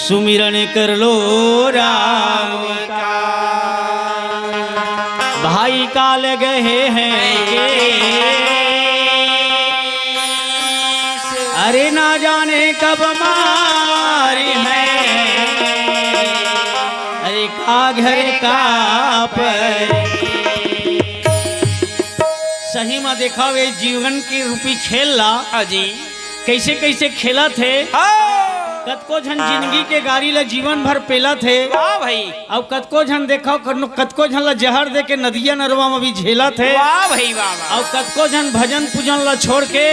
सुमिरन कर लो राम का। भाई काल गए हैं के अरे ना जाने कब मारी है, अरे का घर का पर सही में देखा वे जीवन के रूपी खेल ला जी कैसे कैसे खेला थे। कतको झन जिंदगी के गाड़ी ला जीवन भर पेला थे। वाह भाई। अब कतको झन देखा कतको झन ला जहर दे के नदिया नरवा में भी झेला थे। वाह भाई वाह। अब कतको झन भजन पूजन ला छोड़ के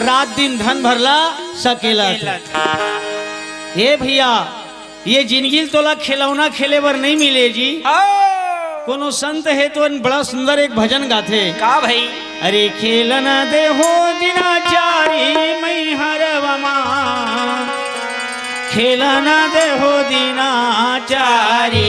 रात दिन धन भरला सकेला थे। ये भैया ये जिंदगी तोला खिलौना खेले बर नहीं मिले जी। कोनो संत है तो बड़ा सुंदर एक भजन गाथे। का भाई? अरे खेलना दे हो दिनाचारी मई हरवमा, खेलना दे हो दिनाचारी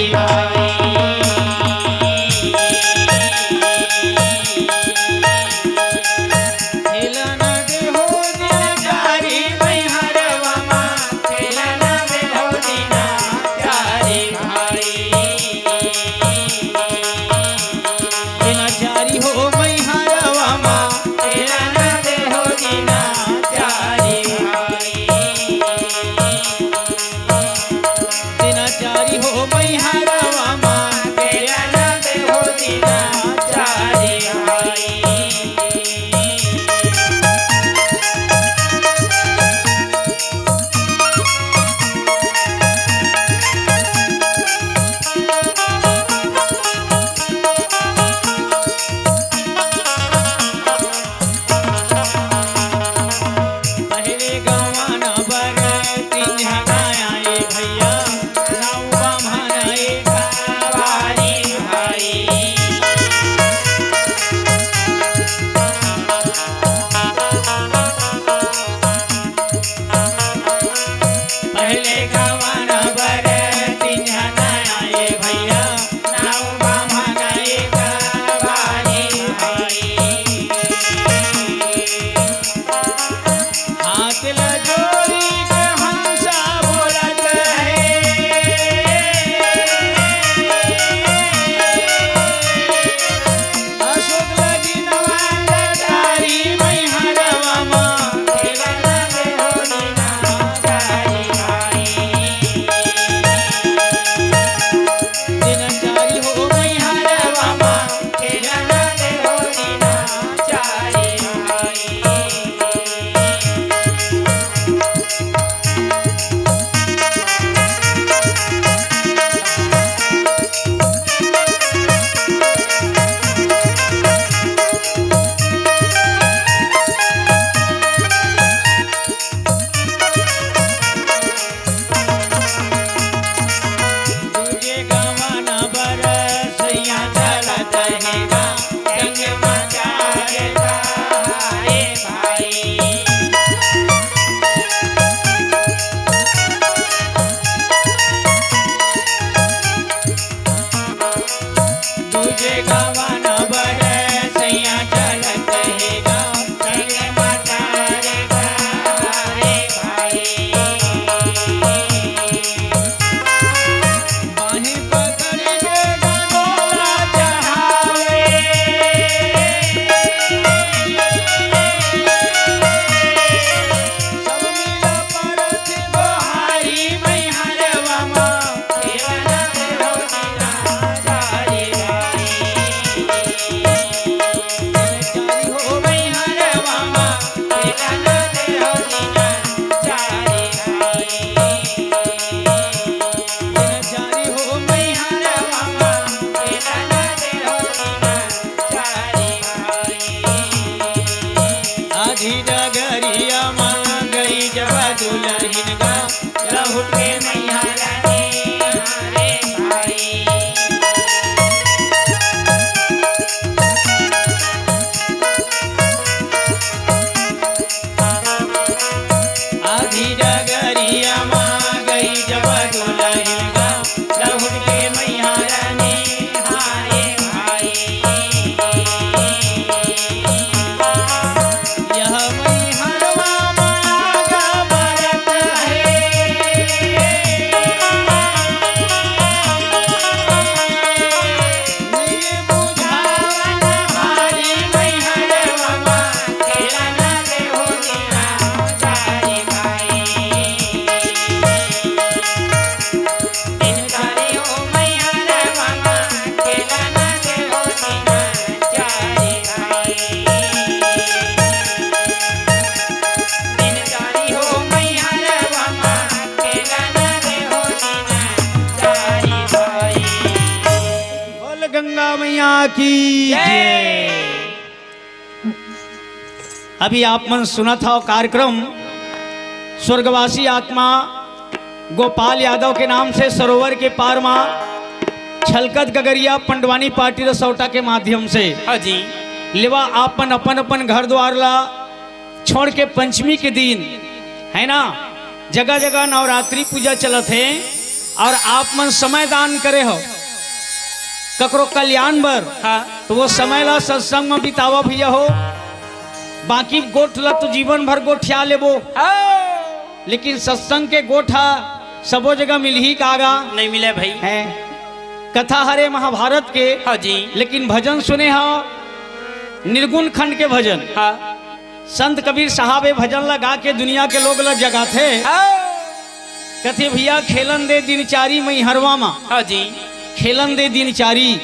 की जय। अभी आप मन सुना था कार्यक्रम स्वर्गवासी आत्मा गोपाल यादव के नाम से सरोवर के पार माँ छलकत गगरिया पंडवानी पार्टी रसौटा के माध्यम से हाँ जी लेवा आपन अपन अपन घर द्वार ला छोड़ के पंचमी के दिन है ना जगह जगह नवरात्रि पूजा चलत है और आप मन समय दान करे हो ककरो कल्याण बर। हाँ तो वो समय ला सत्संग में बितावा भैया हो। बाकी गोठ ला तो जीवन भर गोठिया लेबो लेकिन सत्संग के गोठा सबो जगह मिल ही कागा नहीं मिले भाई है। कथा हरे महाभारत के हाँ जी लेकिन भजन सुने हो निर्गुण खंड के भजन। हाँ संत कबीर साहब ये भजन लगा के दुनिया के लोग ला जगाते कथे भैया खेलन दे दिनचारी मई हरवा मा। हाँ जी खेलन दे दिनचारी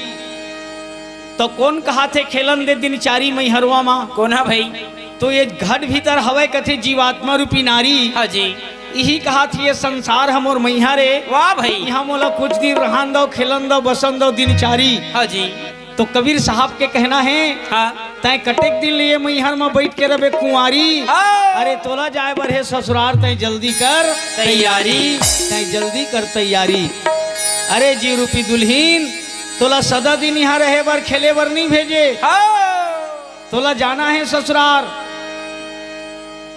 तो कौन कहा थे खेलन दे दिनचारी मई हरवा मा। कौन है भाई? तो ये घट भीतर हवे कथे जीवात्मा रूपी नारी। हाँ जी यही कहा थी ये संसार हम और मैया रे। वाह भाई यहाँ मोला कुछ दिन रहन दो खेलन दो बसन दो दिनचारी। हाँ जी तो कबीर साहब के कहना है हाँ तय कटेक दिन लिए मैहर में बैठ के रबे कुंवारी। अरे तोला जाए बर है ससुराल तय जल्दी कर तैयारी तय जल्दी कर तैयारी। अरे जी रूपी दुल्हीन तोला सदा दिन यहाँ रहे बर खेले बर नहीं भेजे तोला जाना है ससुराल।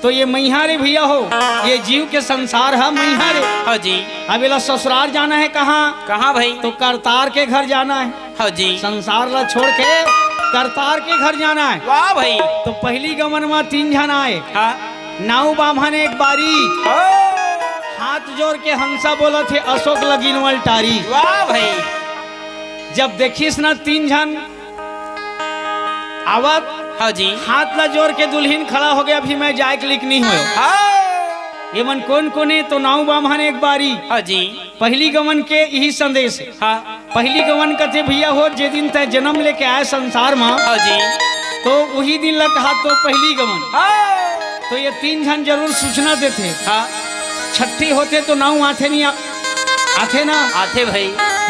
तो ये मैहारे भैया हो ये जीव के संसार है मैहारे। हाँ जी अब इला ससुराल जाना है कहाँ कहाँ भाई? तो करतार के घर जाना है। हाँ जी संसार ला छोड़ के करतार के घर जाना है। वाह भाई तो पहली गमन में 3 जन आए। हाँ नाऊ बामन एक बारी हाथ जोड़ के हंसा बोला थे अशोक लगीनवल टारी। वाह भाई जब देखिस ना 3 जन आवत हाँ जी हाथ ला जोड़ के दुल्हीन खड़ा हो गया। अभी मैं जाए के लिख नहीं हो ये मन कौन कौन है तो नाऊ बामन एक बारी। हाँ जी पहली गमन के यही संदेश है। हाँ पहली गमन कथे भैया हो जे दिन तय जन्म लेके आए संसार में हाँ जी तो वही दिन लग कहा तो पहली गमन। हाँ तो ये 3 जन जरूर सूचना देते। हाँ छठी होते तो नाऊ आथे नहीं आथे ना आते भाई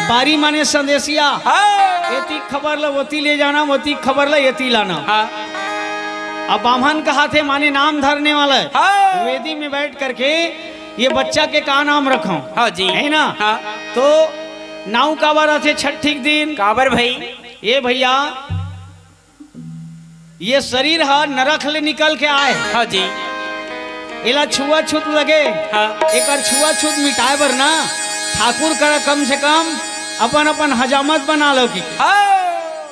बारी माने संदेशिया। हाँ येती खबर ला वती ले जाना वती खबर ला येती लाना। हाँ अब बामन कहा थे माने नाम धरने वाला है। हाँ वेदी में बैठ करके ये बच्चा के का नाम रखो हाँ जी है ना। हाँ तो नाऊ का बार थे छठी के दिन काबर भाई ये भैया ये शरीर है नरक ले निकल के आए। हाँ जी इला छुआछूत लगे हाँ एक छुआछूत मिटाए बर ना ठाकुर कर कम से कम अपन अपन हजामत बना लो की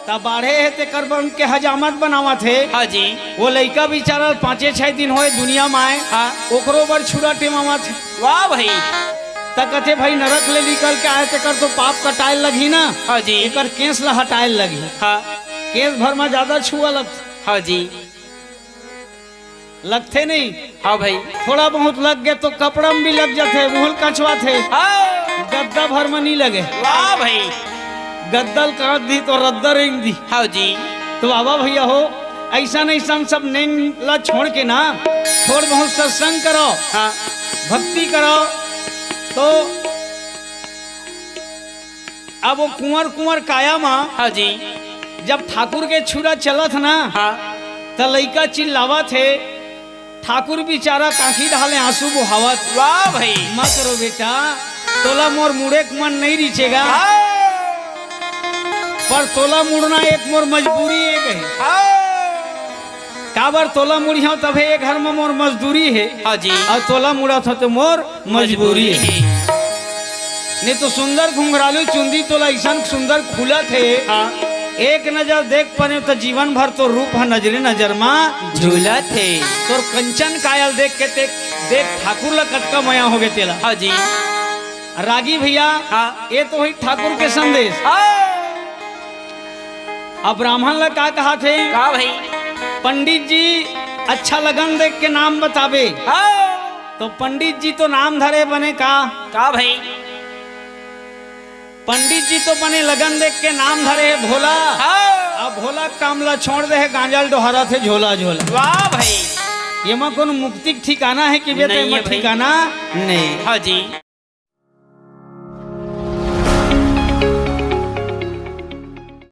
तब बाढ़े है ते कर बन के हजामत बनावा थे। हाँ जी वो लड़का बेचारा 5-6 दिन होए दुनिया में आए हाँ ओकरो बर छुरा टेमावा थे। वाह भाई तक कथे भाई नरक ले निकल के आए ते कर तो पाप कटाए लगी ना। हाँ जी एक केस ला हटाए लगी हाँ केस भर में ज्यादा छुआ लगते हाँ जी लगते नहीं। हाँ भाई थोड़ा बहुत लग गए तो कपड़ा में भी लग जाते भूल कछवा थे हाँ गद्दा भर में नहीं लगे। वाह भाई गद्दल काट दी तो रद्दा रेंग दी। हाँ जी तो बाबा भैया हो ऐसा नहीं सब नेंग ला छोड़ के ना थोड़ बहुत सत्संग करो हाँ भक्ति करो। तो अब वो कुंवर काया माँ हाँ जी जब ठाकुर के छुरा चलत ना हाँ तो लइका चिल्लावा थे ठाकुर बेचारा काखी ढाले आंसू बुहावत। वाह भाई मत रो बेटा तोला मोर मुड़े के मन नहीं रिचेगा पर तोला मुड़ना एक मोर मजबूरी एक है। काबर तोला मुड़िया तब एक घर में मोर मजदूरी है। हाँ जी और तोला मुड़ा था तो मोर मजबूरी है। नहीं तो सुंदर घुंघरालू चुंदी तोला ऐसा सुंदर खुला थे हाँ एक नजर देख पाने तो जीवन भर तो रूप है नजरे नजर में झूला थे तो कंचन कायल देख के देख ठाकुर ला कटका मया हो गए तेला। हाँ जी रागी भैया हाँ ये तो हुई ठाकुर के संदेश। अब ब्राह्मण ला का कहा थे का भाई पंडित जी अच्छा लगन देख के नाम बतावे। तो पंडित जी तो नाम धरे बने का भाई पंडित जी तो बने लगन देख के नाम धरे भोला। अब भोला कामला छोड़ दे है गांजल डोहरा थे झोला झोला। वाह भाई ये में कौन मुक्ति ठिकाना है कि बेटे नहीं है भाई। ठिकाना नहीं। हाँ जी